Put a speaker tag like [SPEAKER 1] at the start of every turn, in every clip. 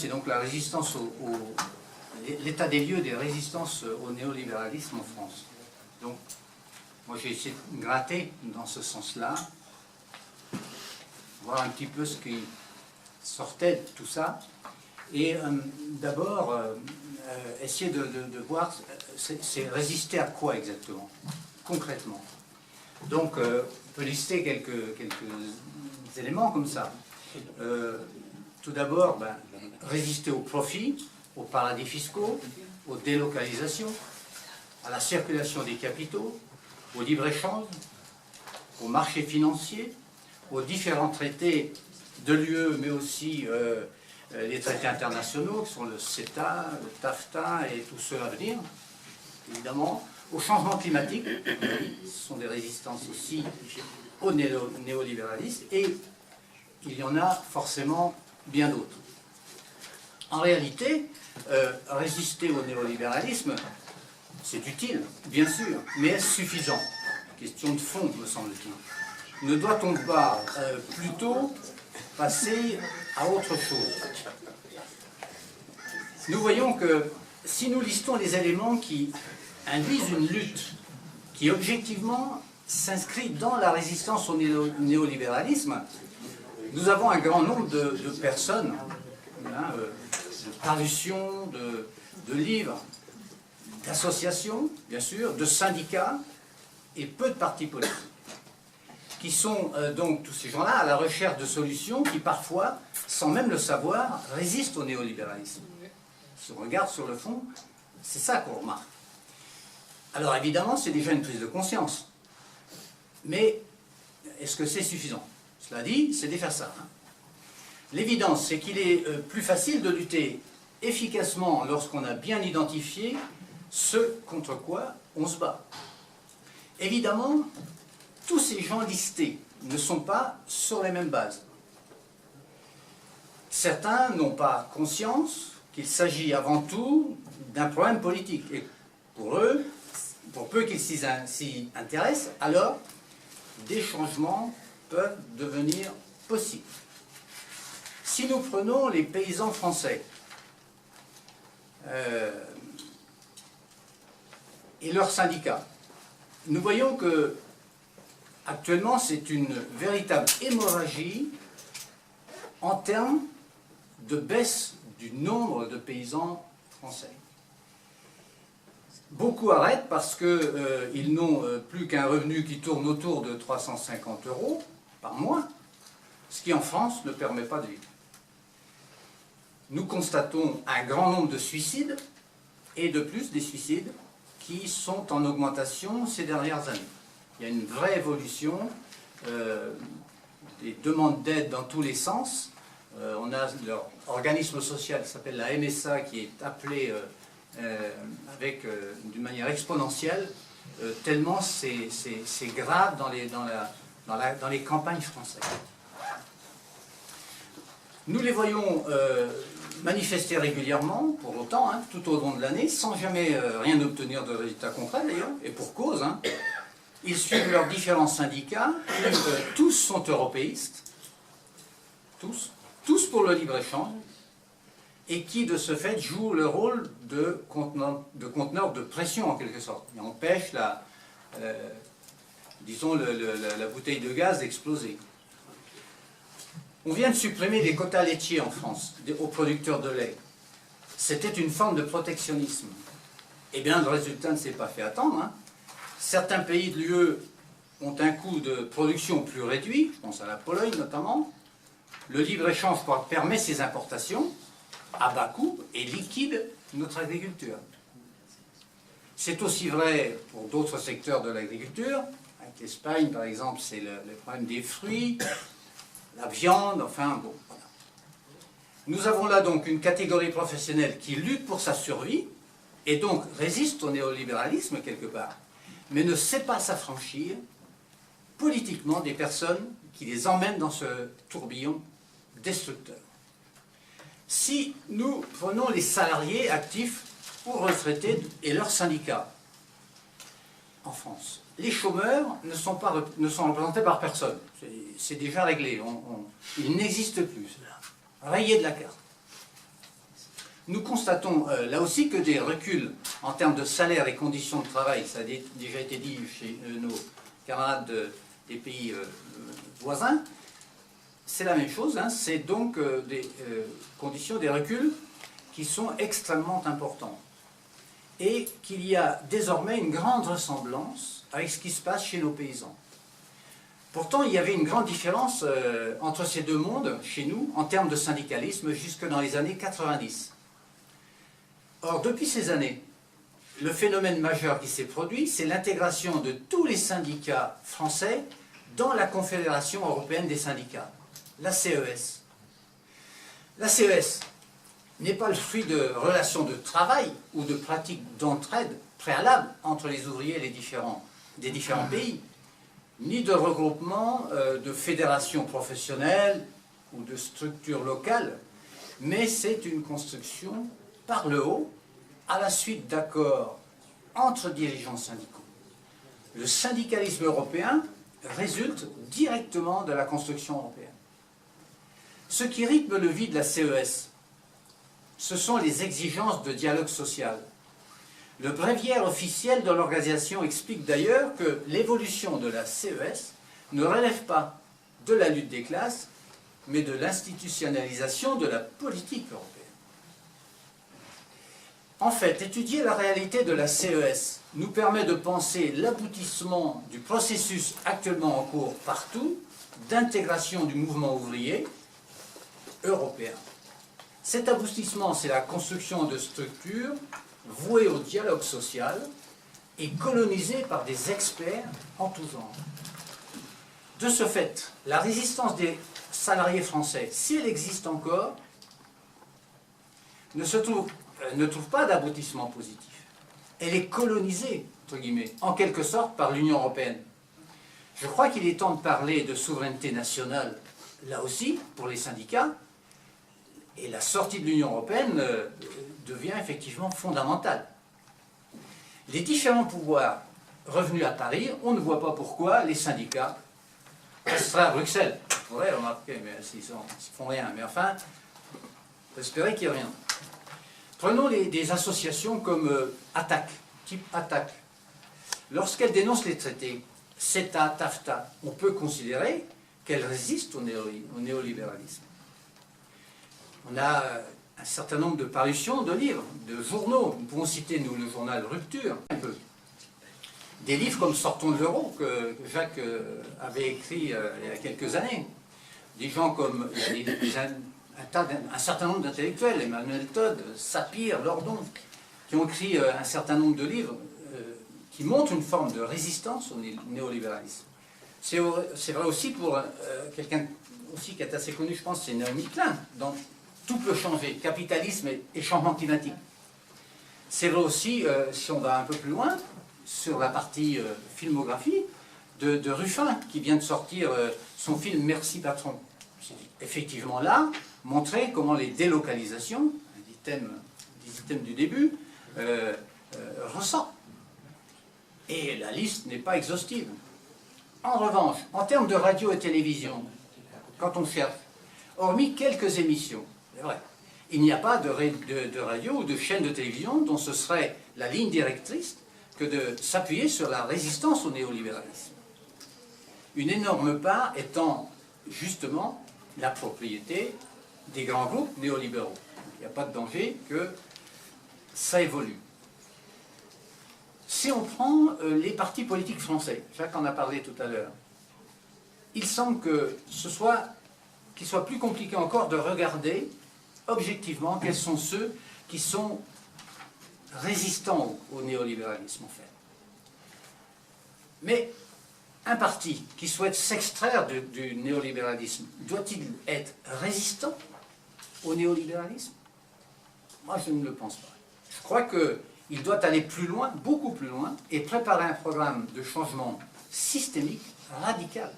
[SPEAKER 1] c'est donc la résistance l'état des lieux des résistances au néolibéralisme en France. Donc, moi j'ai essayé de gratter dans ce sens-là, voir un petit peu ce qui sortait de tout ça, et d'abord essayer de voir, c'est résister à quoi exactement, concrètement. Donc, on peut lister quelques éléments comme ça. Tout d'abord, résister au profit, aux paradis fiscaux, aux délocalisations, à la circulation des capitaux, au libre-échange, aux marchés financiers, aux différents traités de l'UE, mais aussi les traités internationaux, qui sont le CETA, le TAFTA et tout ceux à venir, évidemment, au changement climatique, ce sont des résistances aussi au néolibéralisme, et il y en a forcément bien d'autres. En réalité, résister au néolibéralisme, c'est utile, bien sûr, mais est-ce suffisant? Question de fond, me semble-t-il. Ne doit-on pas plutôt passer à autre chose? Nous voyons que si nous listons les éléments qui induisent une lutte qui objectivement s'inscrit dans la résistance au néolibéralisme, nous avons un grand nombre de personnes, de parutions, de livres, d'associations, bien sûr, de syndicats et peu de partis politiques, qui sont donc tous ces gens-là à la recherche de solutions qui parfois, sans même le savoir, résistent au néolibéralisme. Si on regarde sur le fond, c'est ça qu'on remarque. Alors évidemment, c'est déjà une prise de conscience. Mais est-ce que c'est suffisant? Cela dit, c'est de faire ça. L'évidence, c'est qu'il est plus facile de lutter efficacement lorsqu'on a bien identifié ce contre quoi on se bat. Évidemment, tous ces gens listés ne sont pas sur les mêmes bases. Certains n'ont pas conscience qu'il s'agit avant tout d'un problème politique. Et pour eux, pour peu qu'ils s'y intéressent, alors des changements peuvent devenir possibles. Si nous prenons les paysans français et leurs syndicats, nous voyons que actuellement c'est une véritable hémorragie en termes de baisse du nombre de paysans français. Beaucoup arrêtent parce qu'ils n'ont plus qu'un revenu qui tourne autour de 350 € par mois, ce qui en France ne permet pas de vivre. Nous constatons un grand nombre de suicides, et de plus des suicides qui sont en augmentation ces dernières années. Il y a une vraie évolution, des demandes d'aide dans tous les sens. On a leur organisme social qui s'appelle la MSA qui est appelé d'une manière exponentielle, tellement c'est grave dans les campagnes françaises. Nous les voyons manifester régulièrement, pour autant, tout au long de l'année, sans jamais rien obtenir de résultats concrets d'ailleurs, et pour cause. Ils suivent leurs différents syndicats, tous sont européistes, tous pour le libre-échange, et qui de ce fait jouent le rôle de conteneur de pression en quelque sorte, et empêchent disons la bouteille de gaz d'exploser. On vient de supprimer les quotas laitiers en France aux producteurs de lait. C'était une forme de protectionnisme. Eh bien, le résultat ne s'est pas fait attendre. Certains pays de l'UE ont un coût de production plus réduit, je pense à la Pologne notamment. Le libre-échange permet ces importations à bas coût et liquide notre agriculture. C'est aussi vrai pour d'autres secteurs de l'agriculture. Avec l'Espagne, par exemple, c'est le problème des fruits, la viande, enfin bon, voilà. Nous avons là donc une catégorie professionnelle qui lutte pour sa survie et donc résiste au néolibéralisme quelque part, mais ne sait pas s'affranchir politiquement des personnes qui les emmènent dans ce tourbillon destructeur. Si nous prenons les salariés actifs ou retraités et leurs syndicats en France, les chômeurs ne sont représentés par personne. C'est déjà réglé. Ils n'existent plus. Rayés de la carte. nous constatons là aussi que des reculs en termes de salaire et conditions de travail, ça a déjà été dit chez nos camarades des pays voisins, c'est la même chose, hein, c'est donc des conditions, des reculs qui sont extrêmement importants. Et qu'il y a désormais une grande ressemblance avec ce qui se passe chez nos paysans. Pourtant, il y avait une grande différence entre ces deux mondes, chez nous, en termes de syndicalisme, jusque dans les années 90. Or, depuis ces années, le phénomène majeur qui s'est produit, c'est l'intégration de tous les syndicats français dans la Confédération européenne des syndicats, la CES. La CES n'est pas le fruit de relations de travail ou de pratiques d'entraide préalables entre les ouvriers des différents pays, ni de regroupement de fédérations professionnelles ou de structures locales, mais c'est une construction par le haut, à la suite d'accords entre dirigeants syndicaux. Le syndicalisme européen résulte directement de la construction européenne. Ce qui rythme le vie de la CES, ce sont les exigences de dialogue social. Le bréviaire officiel de l'organisation explique d'ailleurs que l'évolution de la CES ne relève pas de la lutte des classes, mais de l'institutionnalisation de la politique européenne. En fait, étudier la réalité de la CES nous permet de penser l'aboutissement du processus actuellement en cours partout d'intégration du mouvement ouvrier européen. Cet aboutissement, c'est la construction de structures vouées au dialogue social et colonisées par des experts en tout genre. De ce fait, la résistance des salariés français, si elle existe encore, ne trouve pas d'aboutissement positif. Elle est colonisée, entre guillemets, en quelque sorte par l'Union européenne. Je crois qu'il est temps de parler de souveraineté nationale, là aussi, pour les syndicats, et la sortie de l'Union européenne devient effectivement fondamentale. Les différents pouvoirs revenus à Paris, on ne voit pas pourquoi les syndicats resteraient à Bruxelles. On pourrait remarquer, mais s'ils ne font rien. Mais enfin, j'espérais qu'il n'y ait rien. Prenons des associations comme ATTAC, type ATTAC. Lorsqu'elles dénoncent les traités, CETA, TAFTA, on peut considérer qu'elles résistent au néolibéralisme. On a un certain nombre de parutions de livres, de journaux. Nous pouvons citer, nous, le journal Rupture, un peu. Des livres comme Sortons de l'euro, que Jacques avait écrit il y a quelques années. Des gens comme un certain nombre d'intellectuels, Emmanuel Todd, Sapir, Lordon, qui ont écrit un certain nombre de livres qui montrent une forme de résistance au néolibéralisme. C'est vrai aussi pour quelqu'un aussi qui est assez connu, je pense, c'est Naomi Klein, dans Tout peut changer, capitalisme et changement climatique. C'est vrai aussi, si on va un peu plus loin, sur la partie filmographie, de Ruffin, qui vient de sortir son film Merci Patron. C'est effectivement là, montrer comment les délocalisations, des items du début, ressortent. Et la liste n'est pas exhaustive. En revanche, en termes de radio et télévision, quand on cherche, hormis quelques émissions, c'est vrai, il n'y a pas de radio ou de chaîne de télévision dont ce serait la ligne directrice que de s'appuyer sur la résistance au néolibéralisme. Une énorme part étant justement la propriété des grands groupes néolibéraux. Il n'y a pas de danger que ça évolue. Si on prend les partis politiques français, Jacques en a parlé tout à l'heure, il semble qu'il soit plus compliqué encore de regarder objectivement quels sont ceux qui sont résistants au néolibéralisme en fait. Mais un parti qui souhaite s'extraire du néolibéralisme, doit-il être résistant au néolibéralisme? Moi je ne le pense pas. Je crois qu'il doit aller plus loin, beaucoup plus loin, et préparer un programme de changement systémique radical.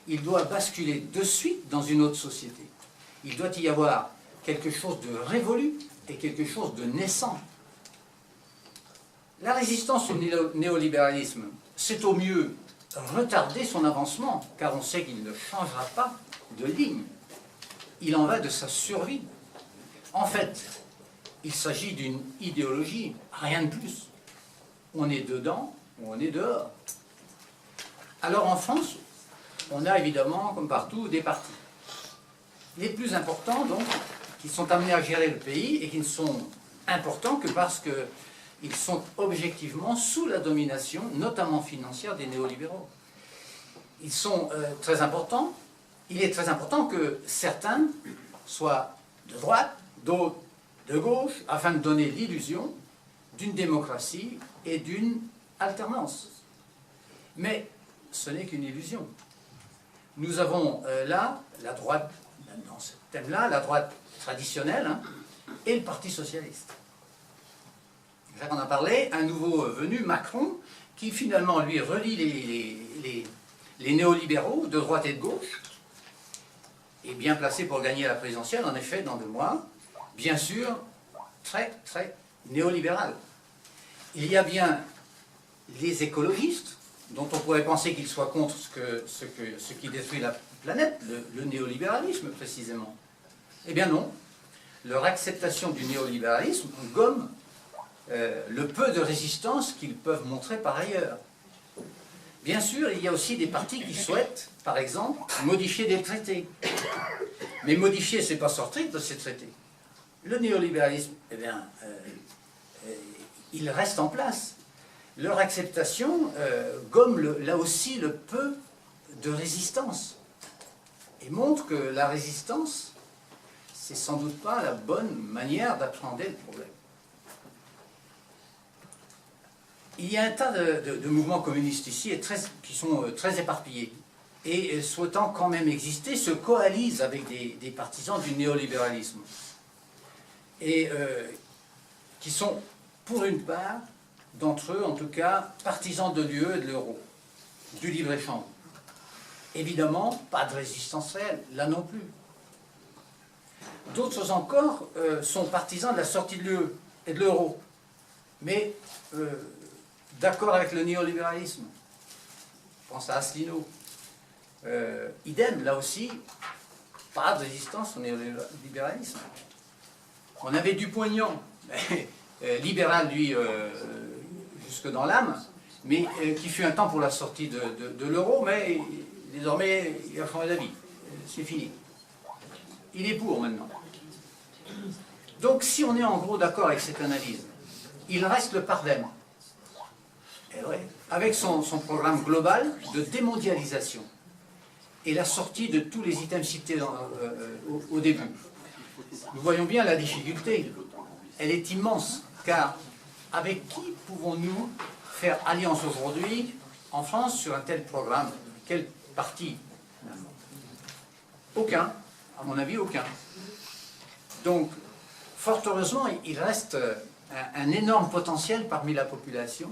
[SPEAKER 1] Il doit basculer de suite dans une autre société. Il doit y avoir quelque chose de révolu et quelque chose de naissant. La résistance au néolibéralisme, c'est au mieux retarder son avancement, car on sait qu'il ne changera pas de ligne. Il en va de sa survie. En fait, il s'agit d'une idéologie, rien de plus. On est dedans ou on est dehors. Alors en France, on a évidemment, comme partout, des partis. Les plus importants, donc, qui sont amenés à gérer le pays et qui ne sont importants que parce qu'ils sont objectivement sous la domination, notamment financière, des néolibéraux. Ils sont très importants. Il est très important que certains soient de droite, d'autres de gauche, afin de donner l'illusion d'une démocratie et d'une alternance. Mais ce n'est qu'une illusion. Nous avons là la droite, dans ce thème-là, la droite traditionnelle, hein, et le Parti socialiste. Jacques en a parlé, un nouveau venu, Macron, qui finalement, lui, relie les néolibéraux de droite et de gauche, est bien placé pour gagner la présidentielle, en effet, dans 2 mois, bien sûr, très, très néolibéral. Il y a bien les écologistes, dont on pourrait penser qu'ils soient contre ce qui détruit la planète, le néolibéralisme précisément. Eh bien non, leur acceptation du néolibéralisme gomme le peu de résistance qu'ils peuvent montrer par ailleurs. Bien sûr, il y a aussi des partis qui souhaitent, par exemple, modifier des traités. Mais modifier, c'est pas sortir de ces traités. Le néolibéralisme, eh bien, il reste en place. Leur acceptation gomme là aussi le peu de résistance et montre que la résistance, c'est sans doute pas la bonne manière d'appréhender le problème. Il y a un tas de mouvements communistes ici qui sont très éparpillés et souhaitant quand même exister, se coalisent avec des partisans du néolibéralisme et qui sont, pour une part, d'entre eux, en tout cas, partisans de l'UE et de l'euro, du libre-échange. Évidemment, pas de résistance réelle, là non plus. D'autres encore sont partisans de la sortie de l'UE et de l'euro, mais d'accord avec le néolibéralisme. Je pense à Asselineau. Idem, là aussi, pas de résistance au néolibéralisme. On avait Dupont-Aignan, libéral, lui, jusque dans l'âme, mais qui fut un temps pour la sortie de l'euro, mais désormais, il a changé d'avis. C'est fini. Il est pour maintenant. Donc, si on est en gros d'accord avec cette analyse, il reste le Pardem. Et ouais, avec son programme global de démondialisation et la sortie de tous les items cités au début. Nous voyons bien la difficulté. Elle est immense, car avec qui pouvons-nous faire alliance aujourd'hui en France sur un tel programme? Quel parti? Aucun, à mon avis, aucun. Donc, fort heureusement, il reste un énorme potentiel parmi la population,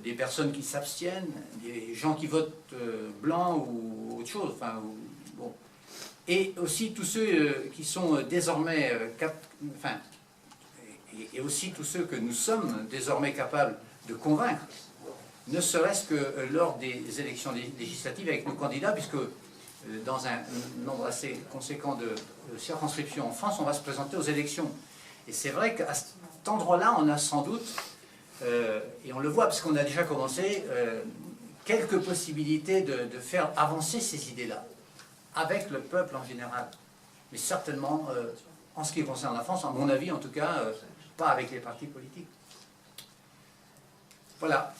[SPEAKER 1] des personnes qui s'abstiennent, des gens qui votent blanc ou autre chose, enfin, bon. Et aussi tous ceux qui sont désormais, et aussi tous ceux que nous sommes désormais capables de convaincre, ne serait-ce que lors des élections législatives avec nos candidats, puisque dans un nombre assez conséquent de circonscriptions en France, on va se présenter aux élections. Et c'est vrai qu'à cet endroit-là, on a sans doute, et on le voit parce qu'on a déjà commencé, quelques possibilités de faire avancer ces idées-là, avec le peuple en général. Mais certainement, en ce qui concerne la France, à mon avis en tout cas, pas avec les partis politiques. Voilà,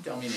[SPEAKER 1] terminé.